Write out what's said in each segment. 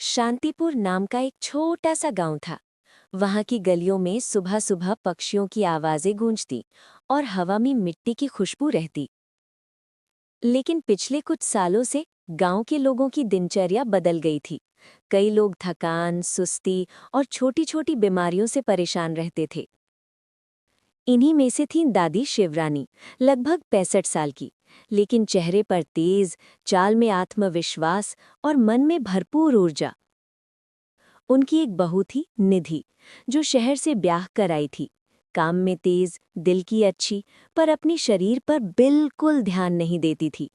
शांतिपुर नाम का एक छोटा सा गांव था। वहां की गलियों में सुबह सुबह पक्षियों की आवाजें गूंजती और हवा में मिट्टी की खुशबू रहती। लेकिन पिछले कुछ सालों से गांव के लोगों की दिनचर्या बदल गई थी। कई लोग थकान, सुस्ती और छोटी छोटी बीमारियों से परेशान रहते थे। इन्हीं में से थी दादी शिवरानी, लगभग 65 साल की, लेकिन चेहरे पर तेज, चाल में आत्मविश्वास और मन में भरपूर ऊर्जा। उनकी एक बहू थी निधि, जो शहर से ब्याह कर आई थी। काम में तेज, दिल की अच्छी, पर अपनी शरीर पर बिल्कुल ध्यान नहीं देती थी।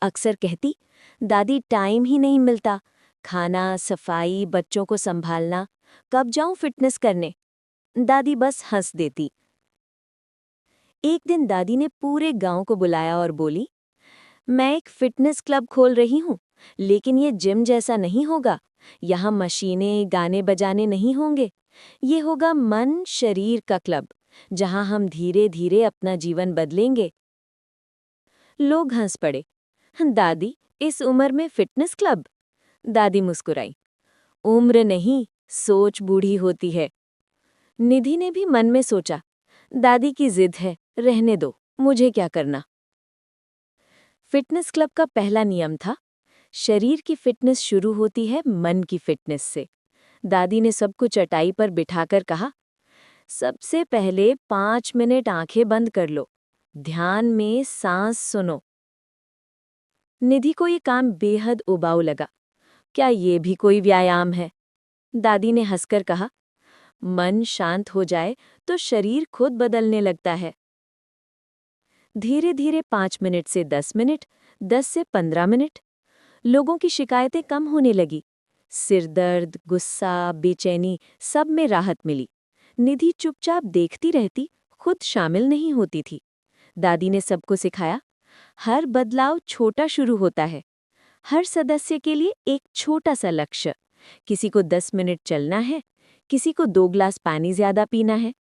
अक्सर कहती, दादी टाइम ही नहीं मिलता, खाना, सफाई, बच्चों को संभालना, कब जाऊं फिटनेस करने। दादी बस हंस देती। एक दिन दादी ने पूरे गांव को बुलाया और बोली, मैं एक फिटनेस क्लब खोल रही हूँ, लेकिन ये जिम जैसा नहीं होगा। यहाँ मशीनें, गाने बजाने नहीं होंगे। ये होगा मन शरीर का क्लब, जहाँ हम धीरे धीरे अपना जीवन बदलेंगे। लोग हंस पड़े। दादी, इस उम्र में फिटनेस क्लब? दादी मुस्कुराई। उम्र नहीं, सोच बूढ़ी होती है। निधि ने भी मन में सोचा, दादी की जिद है, रहने दो, मुझे क्या करना। फिटनेस क्लब का पहला नियम था, शरीर की फिटनेस शुरू होती है मन की फिटनेस से। दादी ने सबको चटाई पर बिठाकर कहा, सबसे पहले 5 मिनट आंखें बंद कर लो, ध्यान में सांस सुनो। निधि को ये काम बेहद उबाऊ लगा। क्या ये भी कोई व्यायाम है? दादी ने हंसकर कहा, मन शांत हो जाए तो शरीर खुद बदलने लगता है। धीरे धीरे 5 मिनट से 10 मिनट, 10 से 15 मिनट। लोगों की शिकायतें कम होने लगी। सिर दर्द, गुस्सा, बेचैनी, सब में राहत मिली। निधि चुपचाप देखती रहती, खुद शामिल नहीं होती थी। दादी ने सबको सिखाया, हर बदलाव छोटा शुरू होता है। हर सदस्य के लिए एक छोटा सा लक्ष्य। किसी को 10 मिनट चलना है, किसी को 2 ग्लास पानी ज्यादा पीना है,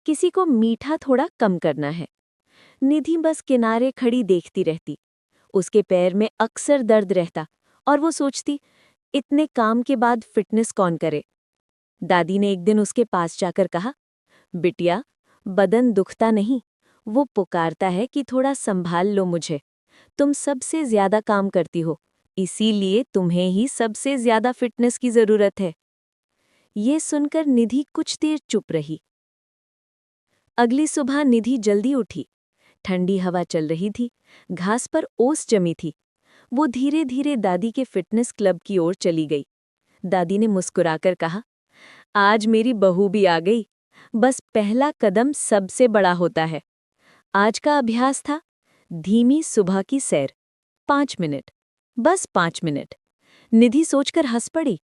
किसी को मीठा थोड़ा कम करना है। निधि बस किनारे खड़ी देखती रहती। उसके पैर में अक्सर दर्द रहता और वो सोचती, इतने काम के बाद फिटनेस कौन करे। दादी ने एक दिन उसके पास जाकर कहा, बिटिया, बदन दुखता नहीं, वो पुकारता है कि थोड़ा संभाल लो मुझे। तुम सबसे ज्यादा काम करती हो, इसीलिए तुम्हें ही सबसे ज्यादा फिटनेस की जरूरत है। ये सुनकर निधि कुछ देर चुप रही। अगली सुबह निधि जल्दी उठी। ठंडी हवा चल रही थी, घास पर ओस जमी थी। वो धीरे धीरे दादी के फिटनेस क्लब की ओर चली गई। दादी ने मुस्कुराकर कहा, आज मेरी बहू भी आ गई। बस पहला कदम सबसे बड़ा होता है। आज का अभ्यास था धीमी सुबह की सैर, 5 मिनट, बस 5 मिनट। निधि सोचकर हंस पड़ी,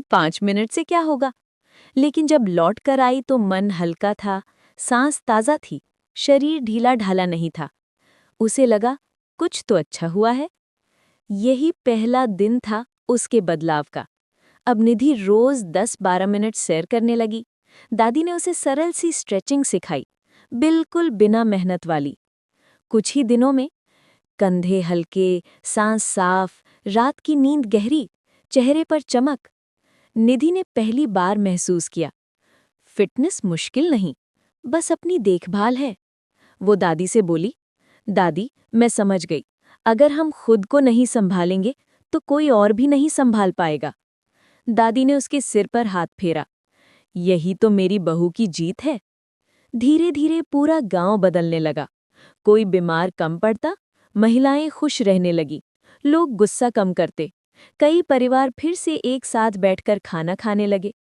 5 मिनट से क्या होगा। लेकिन जब लौट कर आई तो मन हल्का था, सांस ताज़ा थी, शरीर ढीला ढाला नहीं था। उसे लगा, कुछ तो अच्छा हुआ है। यही पहला दिन था उसके बदलाव का। अब निधि रोज 10-12 मिनट सैर करने लगी। दादी ने उसे सरल सी स्ट्रेचिंग सिखाई, बिल्कुल बिना मेहनत वाली। कुछ ही दिनों में कंधे हल्के, सांस साफ, रात की नींद गहरी, चेहरे पर चमक। निधि ने पहली बार महसूस किया, फिटनेस मुश्किल नहीं, बस अपनी देखभाल है। वो दादी से बोली, दादी, मैं समझ गई, अगर हम खुद को नहीं संभालेंगे तो कोई और भी नहीं संभाल पाएगा। दादी ने उसके सिर पर हाथ फेरा, यही तो मेरी बहू की जीत है। धीरे धीरे पूरा गांव बदलने लगा। कोई बीमार कम पड़ता, महिलाएं खुश रहने लगी, लोग गुस्सा कम करते। कई परिवार फिर से एक साथ बैठकर खाना खाने लगे।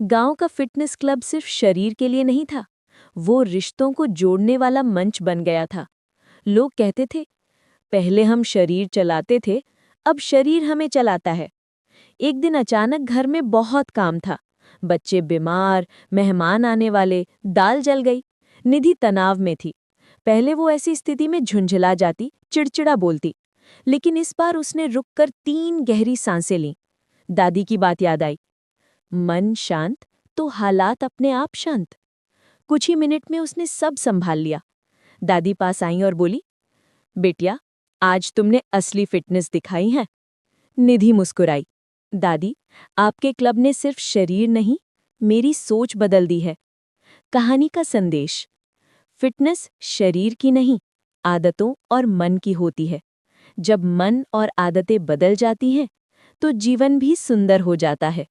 गांव का फिटनेस क्लब सिर्फ शरीर के लिए नहीं था, वो रिश्तों को जोड़ने वाला मंच बन गया था। लोग कहते थे, पहले हम शरीर चलाते थे, अब शरीर हमें चलाता है। एक दिन अचानक घर में बहुत काम था, बच्चे बीमार, मेहमान आने वाले, दाल जल गई। निधि तनाव में थी। पहले वो ऐसी स्थिति में झुंझला जाती, चिड़चिड़ा बोलती, लेकिन इस बार उसने रुककर 3 गहरी सांसें लीं। दादी की बात याद आई, मन शांत तो हालात अपने आप शांत। कुछ ही मिनट में उसने सब संभाल लिया। दादी पास आई और बोली, बेटिया, आज तुमने असली फिटनेस दिखाई है। निधि मुस्कुराई, दादी, आपके क्लब ने सिर्फ शरीर नहीं, मेरी सोच बदल दी है। कहानी का संदेश: फिटनेस शरीर की नहीं, आदतों और मन की होती है। जब मन और आदतें बदल जाती हैं, तो जीवन भी सुंदर हो जाता है।